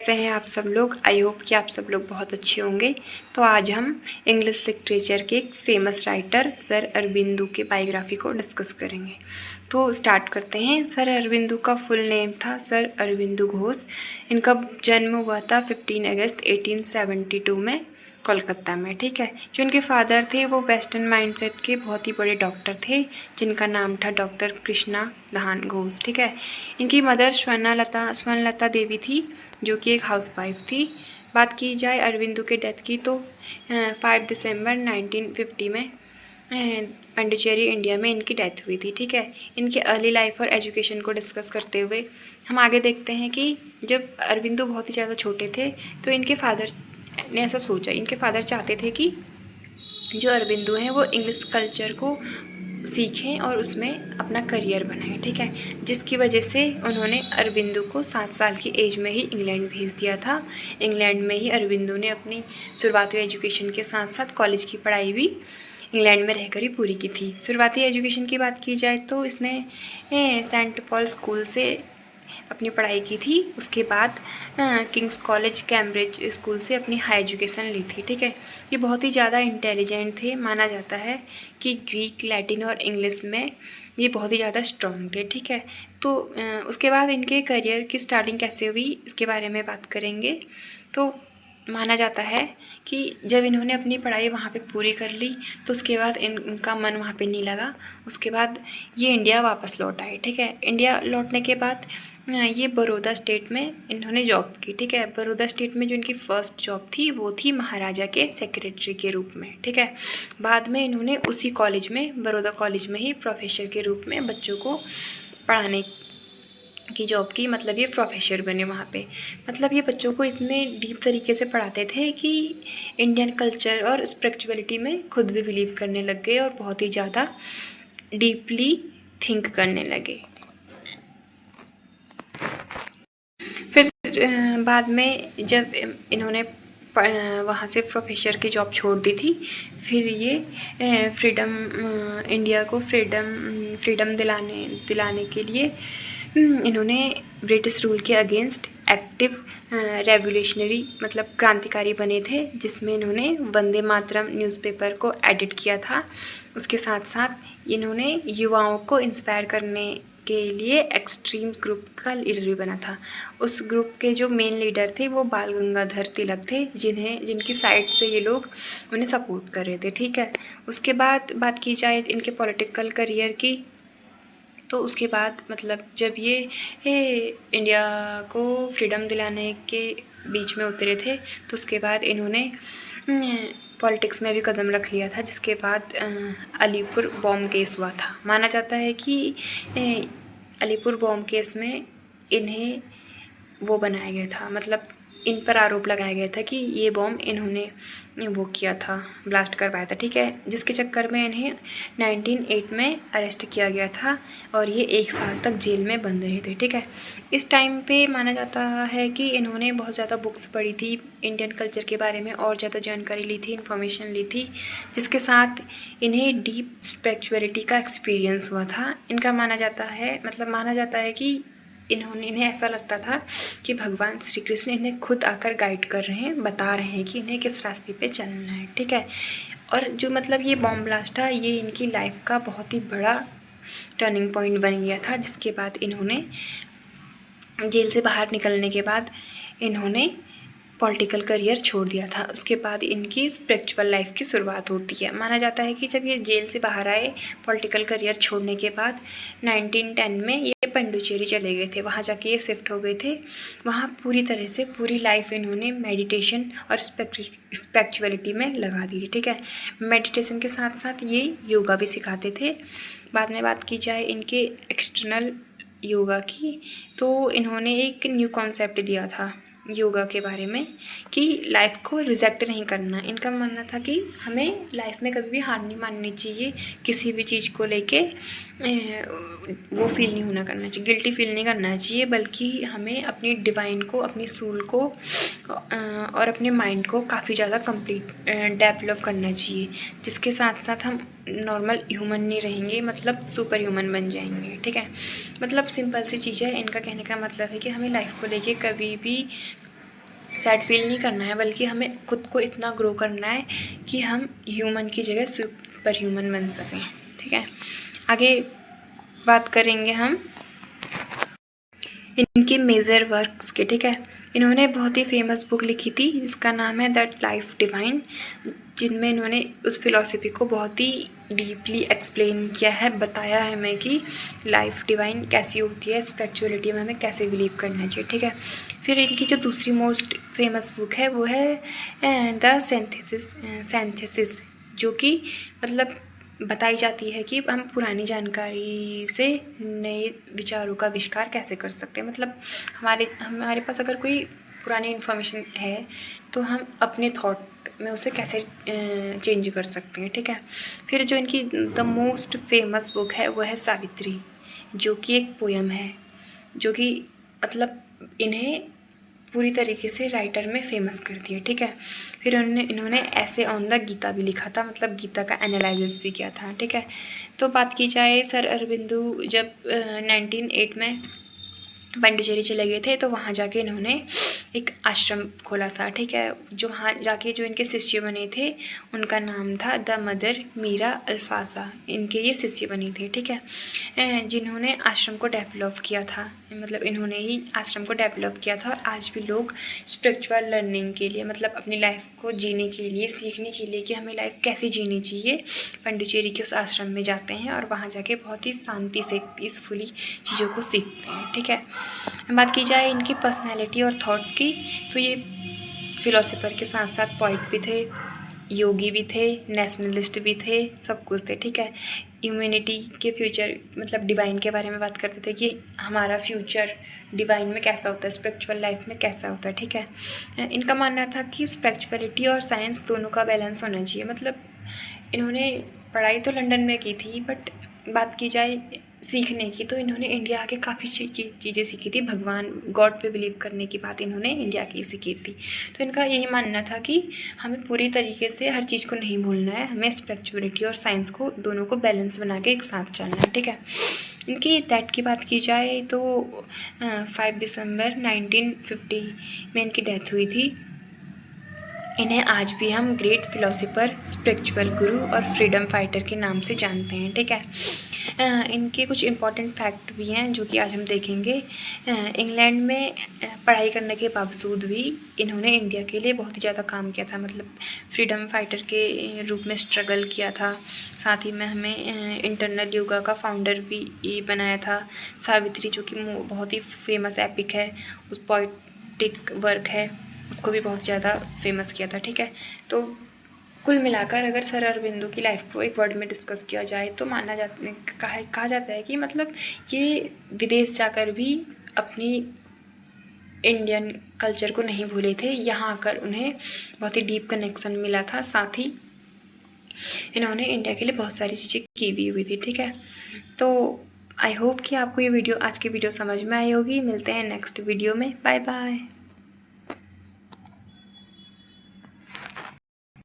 कैसे हैं आप सब लोग। आई होप कि आप सब लोग बहुत अच्छे होंगे। तो आज हम इंग्लिश लिटरेचर के एक फेमस राइटर सर अरबिंदो के बायोग्राफी को डिस्कस करेंगे। तो स्टार्ट करते हैं। सर अरबिंदो का फुल नेम था सर अरबिंदो घोष। इनका जन्म हुआ था 15 अगस्त 1872 में कोलकाता में। ठीक है। जो इनके फादर थे वो वेस्टर्न माइंडसेट के बहुत ही बड़े डॉक्टर थे, जिनका नाम था डॉक्टर कृष्णा दान घोष। ठीक है। इनकी मदर स्वर्णलता देवी थी, जो कि एक हाउसवाइफ थी। बात की जाए अरबिंदो के डेथ की तो 5 दिसंबर 1950 में पांडिचेरी इंडिया में इनकी डेथ हुई थी। ठीक है। इनके अर्ली लाइफ और एजुकेशन को डिस्कस करते हुए हम आगे देखते हैं कि जब अरबिंदो बहुत ही ज़्यादा छोटे थे तो इनके फादर ने ऐसा सोचा। इनके फादर चाहते थे कि जो अरबिंदो हैं वो इंग्लिश कल्चर को सीखें और उसमें अपना करियर बनाएं। ठीक है। जिसकी वजह से उन्होंने अरबिंदो को 7 साल की एज में ही इंग्लैंड भेज दिया था। इंग्लैंड में ही अरबिंदो ने अपनी शुरुआती एजुकेशन के साथ साथ कॉलेज की पढ़ाई भी इंग्लैंड में रहकर ही पूरी की थी। शुरुआती एजुकेशन की बात की जाए तो इसने सेंट पॉल स्कूल से अपनी पढ़ाई की थी। उसके बाद किंग्स कॉलेज कैम्ब्रिज स्कूल से अपनी हाई एजुकेशन ली थी। ठीक है। ये बहुत ही ज़्यादा इंटेलिजेंट थे। माना जाता है कि ग्रीक, लैटिन और इंग्लिश में ये बहुत ही ज़्यादा स्ट्रॉन्ग थे। ठीक है। तो उसके बाद इनके करियर की स्टार्टिंग कैसे हुई इसके बारे में बात करेंगे। तो माना जाता है कि जब इन्होंने अपनी पढ़ाई वहाँ पे पूरी कर ली तो उसके बाद इनका मन वहाँ पे नहीं लगा। उसके बाद ये इंडिया वापस लौट आए। ठीक है। इंडिया लौटने के बाद ये बड़ौदा स्टेट में इन्होंने जॉब की। ठीक है। बड़ौदा स्टेट में जो इनकी फर्स्ट जॉब थी वो थी महाराजा के सेक्रेटरी के रूप में। ठीक है। बाद में इन्होंने उसी कॉलेज में, बड़ौदा कॉलेज में ही प्रोफेसर के रूप में बच्चों को पढ़ाने की जॉब की। मतलब ये प्रोफेसर बने वहाँ पे। मतलब ये बच्चों को इतने डीप तरीके से पढ़ाते थे कि इंडियन कल्चर और स्पिरिचुअलिटी में खुद भी बिलीव करने लग गए और बहुत ही ज़्यादा डीपली थिंक करने लगे। फिर बाद में जब इन्होंने वहाँ से प्रोफेसर की जॉब छोड़ दी थी, फिर ये फ्रीडम, इंडिया को फ्रीडम दिलाने के लिए इन्होंने ब्रिटिश रूल के अगेंस्ट एक्टिव रेवोल्यूशनरी मतलब क्रांतिकारी बने थे, जिसमें इन्होंने वंदे मातरम न्यूज़पेपर को एडिट किया था। उसके साथ साथ इन्होंने युवाओं को इंस्पायर करने के लिए एक्सट्रीम ग्रुप का लीडर भी बना था। उस ग्रुप के जो मेन लीडर थे वो बाल गंगाधर तिलक थे, जिनकी साइड से ये लोग उन्हें सपोर्ट कर रहे थे। ठीक है। उसके बाद बात की जाए इनके पॉलिटिकल करियर की तो उसके बाद मतलब जब ये इंडिया को फ्रीडम दिलाने के बीच में उतरे थे तो उसके बाद इन्होंने पॉलिटिक्स में भी कदम रख लिया था। जिसके बाद अलीपुर बॉम्ब केस हुआ था। माना जाता है कि अलीपुर बॉम्ब केस में इन्हें वो बनाया गया था, मतलब इन पर आरोप लगाया गया था कि ये बॉम्ब इन्होंने वो किया था, ब्लास्ट करवाया था। ठीक है। जिसके चक्कर में इन्हें 1908 में अरेस्ट किया गया था और ये 1 साल तक जेल में बंद रहे थे। ठीक है। इस टाइम पे माना जाता है कि इन्होंने बहुत ज़्यादा बुक्स पढ़ी थी, इंडियन कल्चर के बारे में और ज़्यादा जानकारी ली थी, इन्फॉर्मेशन ली थी, जिसके साथ इन्हें डीप स्पिरिचुअलिटी का एक्सपीरियंस हुआ था। इनका माना जाता है कि इन्हें ऐसा लगता था कि भगवान श्री कृष्ण इन्हें खुद आकर गाइड कर रहे हैं, बता रहे हैं कि इन्हें किस रास्ते पे चलना है। ठीक है। और जो मतलब ये बॉम्ब ब्लास्ट था ये इनकी लाइफ का बहुत ही बड़ा टर्निंग पॉइंट बन गया था। जिसके बाद इन्होंने जेल से बाहर निकलने के बाद इन्होंने पॉलिटिकल करियर छोड़ दिया था। उसके बाद इनकी स्पिरिचुअल लाइफ की शुरुआत होती है। माना जाता है कि जब ये जेल से बाहर आए पॉलिटिकल करियर छोड़ने के बाद 1910 में ये पांडिचेरी चले गए थे। वहाँ जाके ये शिफ्ट हो गए थे। वहाँ पूरी तरह से पूरी लाइफ इन्होंने मेडिटेशन और स्पिरिचुअलिटी में लगा दी। ठीक है। मेडिटेशन के साथ साथ ये योगा भी सिखाते थे। बाद में बात की जाए इनके एक्सटर्नल योगा की तो इन्होंने एक न्यू कॉन्सेप्ट दिया था योगा के बारे में कि लाइफ को रिजेक्ट नहीं करना। इनका मानना था कि हमें लाइफ में कभी भी हार नहीं माननी चाहिए, किसी भी चीज़ को लेके वो फील नहीं होना करना चाहिए, गिल्टी फील नहीं करना चाहिए, बल्कि हमें अपनी डिवाइन को, अपनी सोल को और अपने माइंड को काफ़ी ज़्यादा कंप्लीट डेवलप करना चाहिए। जिसके साथ साथ हम नॉर्मल ह्यूमन नहीं रहेंगे, मतलब सुपर ह्यूमन बन जाएंगे। ठीक है। मतलब सिंपल सी चीज़ है। इनका कहने का मतलब है कि हमें लाइफ को लेके कभी भी सैड फील नहीं करना है, बल्कि हमें खुद को इतना ग्रो करना है कि हम ह्यूमन की जगह सुपर ह्यूमन बन सकें। ठीक है, आगे बात करेंगे हम इनके मेजर वर्क्स के। ठीक है, इन्होंने बहुत ही फेमस बुक लिखी थी जिसका नाम है दैट लाइफ डिवाइन, जिनमें इन्होंने उस फिलॉसफी को बहुत ही डीपली एक्सप्लेन किया है, बताया है हमें कि लाइफ डिवाइन कैसी होती है, स्पिरिचुअलिटी में हमें कैसे बिलीव करना चाहिए। ठीक है, फिर इनकी जो दूसरी मोस्ट फेमस बुक है वो है द सिंथेसिस, जो कि मतलब बताई जाती है कि हम पुरानी जानकारी से नए विचारों का आविष्कार कैसे कर सकते हैं। मतलब हमारे पास अगर कोई पुरानी इन्फॉर्मेशन है तो हम अपने थॉट में उसे कैसे चेंज कर सकते हैं। ठीक है, फिर जो इनकी द मोस्ट फेमस बुक है वो है सावित्री, जो कि एक पोयम है, जो कि मतलब इन्हें पूरी तरीके से राइटर में फेमस कर दिया। ठीक है, फिर इन्होंने ऐसे ऑन द गीता भी लिखा था, मतलब गीता का एनालिसिस भी किया था। ठीक है, तो बात की जाए सर अरबिंदो जब 1908 में पांडिचेरी चले गए थे तो वहाँ जाके इन्होंने एक आश्रम खोला था। ठीक है, जो वहाँ जाके जो इनके शिष्य बने थे उनका नाम था द मदर मीरा अल्फासा, इनके ये शिष्य बनी थे। ठीक है, जिन्होंने आश्रम को डेवलप किया था, मतलब इन्होंने ही आश्रम को डेवलप किया था। और आज भी लोग स्पिरिचुअल लर्निंग के लिए, मतलब अपनी लाइफ को जीने के लिए, सीखने के लिए कि हमें लाइफ कैसे जीनी चाहिए, पांडिचेरी के उस आश्रम में जाते हैं और वहाँ जाके बहुत ही शांति से पीसफुली चीज़ों को सीखते हैं। ठीक है, बात की जाए इनकी पर्सनैलिटी और थॉट्स की, तो ये फिलोसोफर के साथ साथ पोइट भी थे, योगी भी थे, नेशनलिस्ट भी थे, सब कुछ थे। ठीक है, ह्यूमैनिटी के फ्यूचर मतलब डिवाइन के बारे में बात करते थे कि हमारा फ्यूचर डिवाइन में कैसा होता है, स्पिरिचुअल लाइफ में कैसा होता है। ठीक है, इनका मानना था कि स्पिरिचुअलिटी और साइंस दोनों का बैलेंस होना चाहिए। मतलब इन्होंने पढ़ाई तो लंदन में की थी, बट बात की जाए सीखने की तो इन्होंने इंडिया आके काफ़ी चीज़ें सीखी थी। भगवान गॉड पे बिलीव करने की बात इन्होंने इंडिया की सीखी थी। तो इनका यही मानना था कि हमें पूरी तरीके से हर चीज़ को नहीं भूलना है, हमें स्पिरिचुअलिटी और साइंस को दोनों को बैलेंस बना के एक साथ चलना है। ठीक है, इनकी डेथ की बात की जाए तो 5 दिसंबर 1950 में इनकी डेथ हुई थी। इन्हें आज भी हम ग्रेट फिलोसोफर, स्पिरिचुअल गुरु और फ्रीडम फाइटर के नाम से जानते हैं। ठीक है, इनके कुछ इम्पॉर्टेंट फैक्ट भी हैं जो कि आज हम देखेंगे। इंग्लैंड में पढ़ाई करने के बावजूद भी इन्होंने इंडिया के लिए बहुत ही ज़्यादा काम किया था, मतलब फ्रीडम फाइटर के रूप में स्ट्रगल किया था। साथ ही में हमें इंटरनल योगा का फाउंडर भी बनाया था। सावित्री जो कि बहुत ही फेमस एपिक है, उस पोइटिक वर्क है, उसको भी बहुत ज़्यादा फेमस किया था। ठीक है, तो कुल मिलाकर अगर सर अरबिंदो की लाइफ को एक वर्ड में डिस्कस किया जाए तो कहा जाता है कि मतलब ये विदेश जाकर भी अपनी इंडियन कल्चर को नहीं भूले थे, यहाँ आकर उन्हें बहुत ही डीप कनेक्शन मिला था। साथ ही इन्होंने इंडिया के लिए बहुत सारी चीज़ें की भी हुई थी। ठीक है, तो आई होप कि आपको ये वीडियो, आज की वीडियो समझ में आई होगी। मिलते हैं नेक्स्ट वीडियो में, बाय बाय।